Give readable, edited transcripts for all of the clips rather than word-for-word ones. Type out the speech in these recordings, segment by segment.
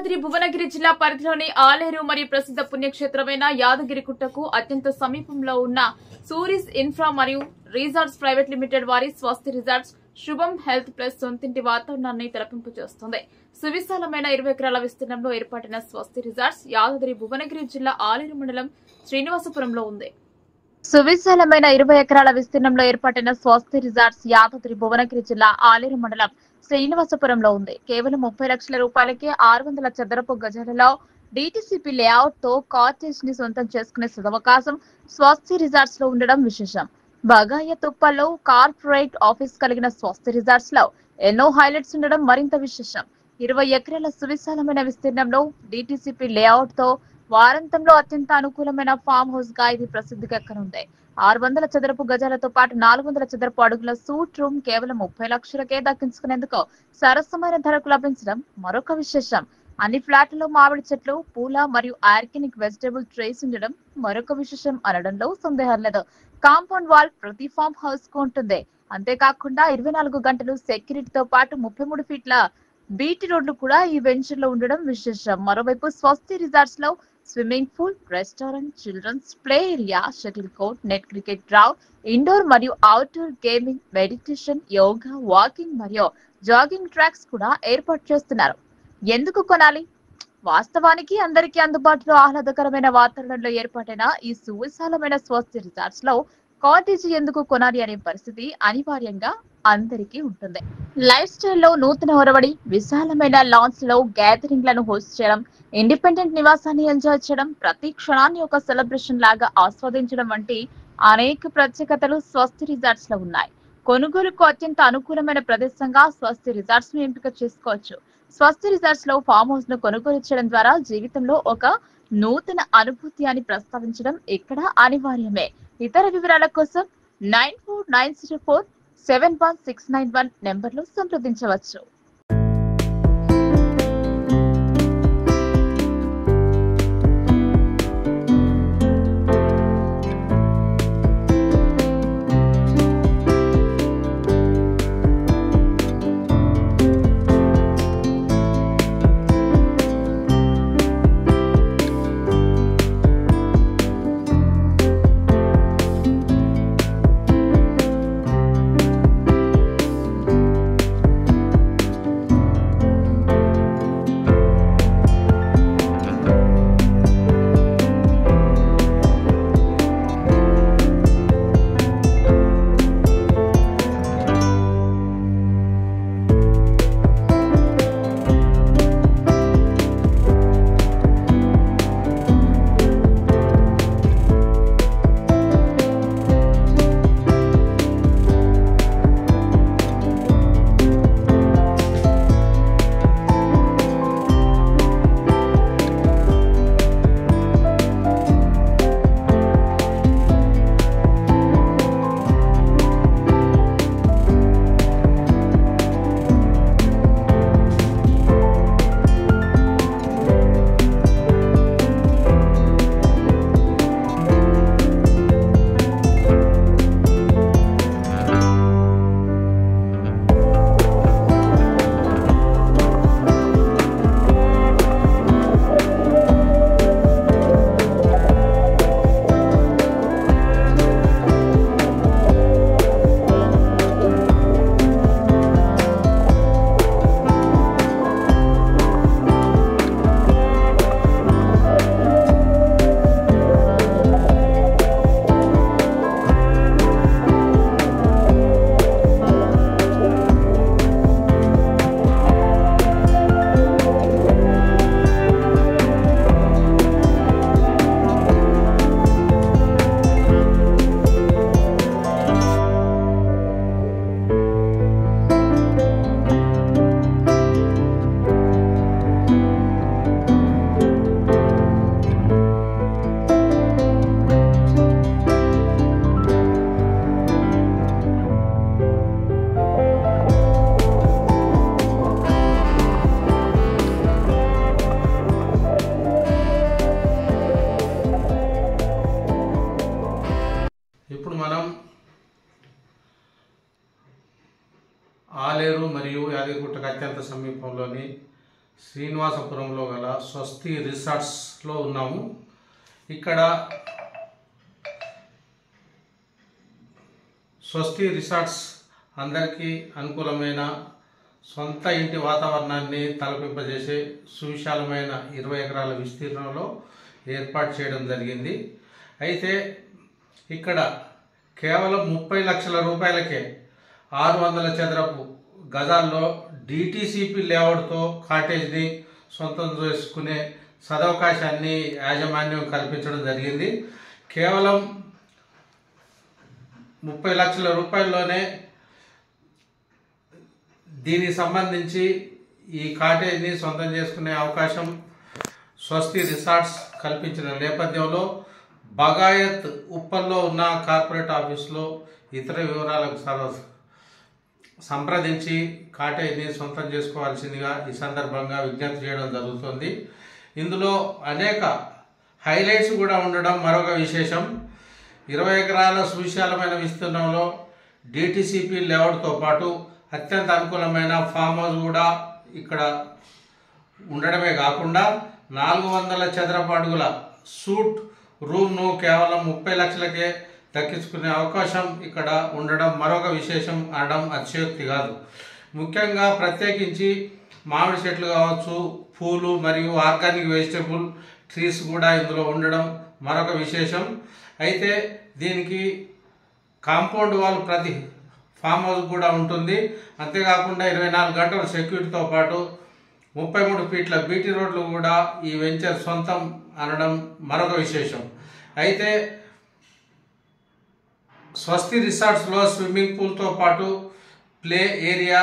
యాదాద్రి భువనగిరి జిల్లా పరిధిలోని ఆలేరు మరియు ప్రసిద్ధ పుణ్యక్షేత్రమైన యాదగిరిగుట్టకు అత్యంత సమీపంలో ఉన్న సూరిస్ ఇన్ఫ్రా మరియు రిసార్ట్స్ ప్రైవేట్ లిమిటెడ్ వారి స్వస్తి రిసార్ట్స్ శుభం హెల్త్ ప్లస్ సొంతింటి వాతావరణాన్ని తలపింపు చేస్తుంది. సువిశాలమైన 20 ఎకరాల విస్తీర్ణంలో ఏర్పాటైన స్వస్తి రిసార్ట్స్ యాదాద్రి భువనగిరి జిల్లా ఆలేరు మండలం శ్రీనివాసపురంలో ఉంది. సువిశాలమైన 20 ఎకరాల విస్తీర్ణంలో ఏర్పాటైన స్వస్తి రిసార్ట్స్ యాదాద్రి భువనగిరి జిల్లా ఆలేరు మండలం శ్రీనివాసపురంలో ఉంది. కేవలం 30 లక్షల రూపాయలకే 600 చదరపు గజాలలో డిటిసిపి లేఅవుట్ తో కాటేజ్ ని సొంతం చేసుకునే సదవకాశం స్వస్తి రిసార్ట్స్ లో ఉండడం విశేషం. బగాయ తుప్పల్లో కార్పొరేట్ ఆఫీస్ కలిగిన స్వస్తి రిసార్ట్స్ లో ఎన్నో హైలైట్స్ ఉండడం మరింత విశేషం. 20 ఎకరాల సువిశాలమైన విస్తీర్ణంలో డిటిసిపి లేఅవుట్ తో వారాంతంలో అత్యంత అనుకూలమైన ఫామ్ హౌస్ గా ఇది ప్రసిద్ధికెక్కనుంది. 600 చదరపు గజాలతో పాటు 400 చదరపు అడుగుల సూట్ రూమ్ కేవలం 30 లక్షలకే దక్కించుకునేందుకు సరసమైన ధరకు లభించడం మరొక విశేషం. అన్ని ఫ్లాట్లలో మామిడి చెట్లు, పూల మరియు ఆర్గానిక్ వెజిటబుల్ ట్రేస్ ఉండడం మరొక విశేషం అనడంలో సందేహం లేదు. కాంపౌండ్ వాల్ ప్రతి ఫామ్ హౌస్ కు ఉంటుంది. అంతేకాకుండా 24 గంటలు సెక్యూరిటీతో పాటు 33 ఫీట్ల బీటీ రోడ్లు కూడా ఈ వెంచర్ లో ఉండడం విశేషం. మరోవైపు స్వస్తి రిసార్ట్స్ లో swimming pool, restaurant, children's play area, shuttle court, net cricket ground, indoor మరియు outdoor gaming, meditation, yoga, walking మరియు జాగింగ్ ట్రాక్స్ కూడా ఏర్పాటు చేస్తున్నారు. ఎందుకు కొనాలి? వాస్తవానికి అందరికీ అందుబాటులో ఆహ్లాదకరమైన వాతావరణంలో ఏర్పాటైన ఈ సువిశాలమైన స్వస్తి రిసార్ట్స్ లో కాటేజీ ఎందుకు కొనాలి అనే పరిస్థితి అనివార్యంగా అందరికీ ఉంటుంది. లైఫ్ స్టైల్లో నూతన ఒరవడి, విశాలమైన లాన్స్ లో గ్యాదరింగ్ లను హోస్ట్ చేయడం, ఇండిపెండెంట్ నివాసాన్ని ఎంజాయ్ చేయడం, ప్రతి క్షణాన్ని ఒక సెలబ్రేషన్ లాగా ఆస్వాదించడం వంటి అనేక ప్రత్యేకతలు స్వస్తి రిసార్ట్స్ లో ఉన్నాయి. కొనుగోలుకు అత్యంత అనుకూలమైన ప్రదేశంగా స్వస్తి రిసార్ట్స్ ను ఎంపిక చేసుకోవచ్చు. స్వస్తి రిసార్ట్స్ లో ఫామ్ హౌస్ ను కొనుగోలు చేయడం ద్వారా జీవితంలో ఒక నూతన అనుభూతి అని ప్రస్తావించడం ఇక్కడ అనివార్యమే. ఇతర వివరాల కోసం 9490471691 నెంబర్లో సంప్రదించవచ్చు. ఆలేరు మరియు యాదగిరిగుట్టకు అత్యంత సమీపంలోని శ్రీనివాసపురంలో గల స్వస్తి రిసార్ట్స్లో ఉన్నాము. ఇక్కడ స్వస్తి రిసార్ట్స్ అందరికీ అనుకూలమైన సొంత ఇంటి వాతావరణాన్ని తలపింపజేసే సువిశాలమైన 20 ఎకరాల విస్తీర్ణంలో ఏర్పాటు చేయడం జరిగింది. అయితే ఇక్కడ కేవలం 30 లక్షల రూపాయలకే 600 చదరపు గజాల్లో డిటిసిపి లేఅవుట్తో కాటేజ్ని సొంతం చేసుకునే సదవకాశాన్ని యాజమాన్యం కల్పించడం జరిగింది. కేవలం 30 లక్షల రూపాయల్లోనే దీనికి సంబంధించి ఈ కాటేజ్ని సొంతం చేసుకునే అవకాశం స్వస్తి రిసార్ట్స్ కల్పించిన నేపథ్యంలో బగాయత్ ఉప్పల్లో ఉన్న కార్పొరేట్ ఆఫీస్లో ఇతర వివరాలకు సంప్రదించి కాటేజ్ని సొంతం చేసుకోవాల్సిందిగా ఈ సందర్భంగా విజ్ఞప్తి చేయడం జరుగుతుంది. ఇందులో అనేక హైలైట్స్ కూడా ఉండడం మరొక విశేషం. 20 ఎకరాల సువిశాలమైన విస్తీర్ణంలో డిటిసిపి లేఅవుట్తో పాటు అత్యంత అనుకూలమైన ఫామ్ హౌస్ కూడా ఇక్కడ ఉండడమే కాకుండా 400 చదరపు అడుగుల సూట్ రూమ్ను కేవలం 30 లక్షలకే దక్కించుకునే అవకాశం ఇక్కడ ఉండడం మరొక విశేషం అనడం అతిశయోక్తి కాదు. ముఖ్యంగా ప్రత్యేకించి మామిడి చెట్లు కావచ్చు, పూలు మరియు ఆర్గానిక్ వెజిటబుల్ ట్రీస్ కూడా ఇందులో ఉండడం మరొక విశేషం. అయితే దీనికి కాంపౌండ్ వాల్ ప్రతి ఫామ్ హౌస్ కూడా ఉంటుంది. అంతేకాకుండా 24 గంటల సెక్యూరిటీతో పాటు 33 ఫీట్ల బీటీ రోడ్లు కూడా ఈ వెంచర్ సొంతం అనడం మరొక విశేషం. అయితే స్వస్తి రిసార్ట్స్లో స్విమ్మింగ్ పూల్తో పాటు ప్లే ఏరియా,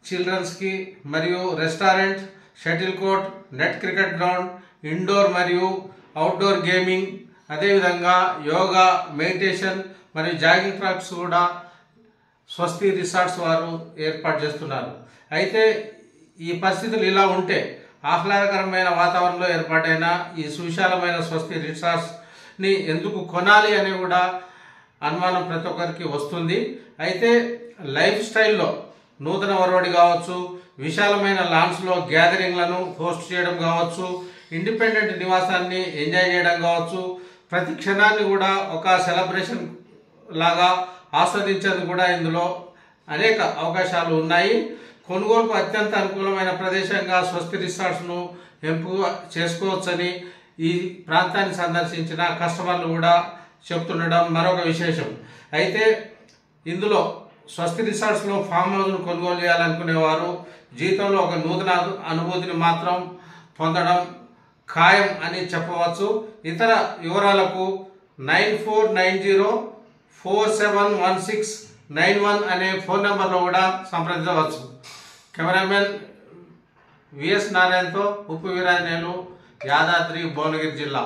చిల్డ్రన్స్కి మరియు restaurant, shuttle court, net cricket ground, indoor మరియు అవుట్డోర్ గేమింగ్, అదేవిధంగా యోగా, మెడిటేషన్ మరియు జాగింగ్ ట్రాక్స్ కూడా స్వస్తి రిసార్ట్స్ వారు ఏర్పాటు చేస్తున్నారు. అయితే ఈ పరిస్థితులు ఇలా ఉంటే ఆహ్లాదకరమైన వాతావరణంలో ఏర్పాటైన ఈ సువిశాలమైన స్వస్తి రిసార్ట్స్ని ఎందుకు కొనాలి అని కూడా అనుమానం ప్రతి ఒక్కరికి వస్తుంది. అయితే లైఫ్ స్టైల్లో నూతన ఒరవడి కావచ్చు, విశాలమైన లాన్స్లో గ్యాదరింగ్లను హోస్ట్ చేయడం కావచ్చు, ఇండిపెండెంట్ నివాసాన్ని ఎంజాయ్ చేయడం కావచ్చు, ప్రతి క్షణాన్ని కూడా ఒక సెలబ్రేషన్ లాగా ఆస్వాదించేందుకు కూడా ఇందులో అనేక అవకాశాలు ఉన్నాయి. కొనుగోలుకు అత్యంత అనుకూలమైన ప్రదేశంగా స్వస్తి రిసార్ట్స్ను ఎంపిక చేసుకోవచ్చని ఈ ప్రాంతాన్ని సందర్శించిన కస్టమర్లు కూడా చెప్తుండడం మరొక విశేషం. అయితే ఇందులో స్వస్తి రిసార్ట్స్లో ఫామ్ హౌస్ను కొనుగోలు చేయాలనుకునేవారు జీవితంలో ఒక నూతన అనుభూతిని మాత్రం పొందడం ఖాయం అని చెప్పవచ్చు. ఇతర వివరాలకు 9490471691 అనే ఫోన్ నెంబర్లో కూడా సంప్రదించవచ్చు. కెమెరామెన్ విఎస్ నారాయణతో ఉప్పు వీరాంజనేయులు, యాదాద్రి భువనగిరి జిల్లా.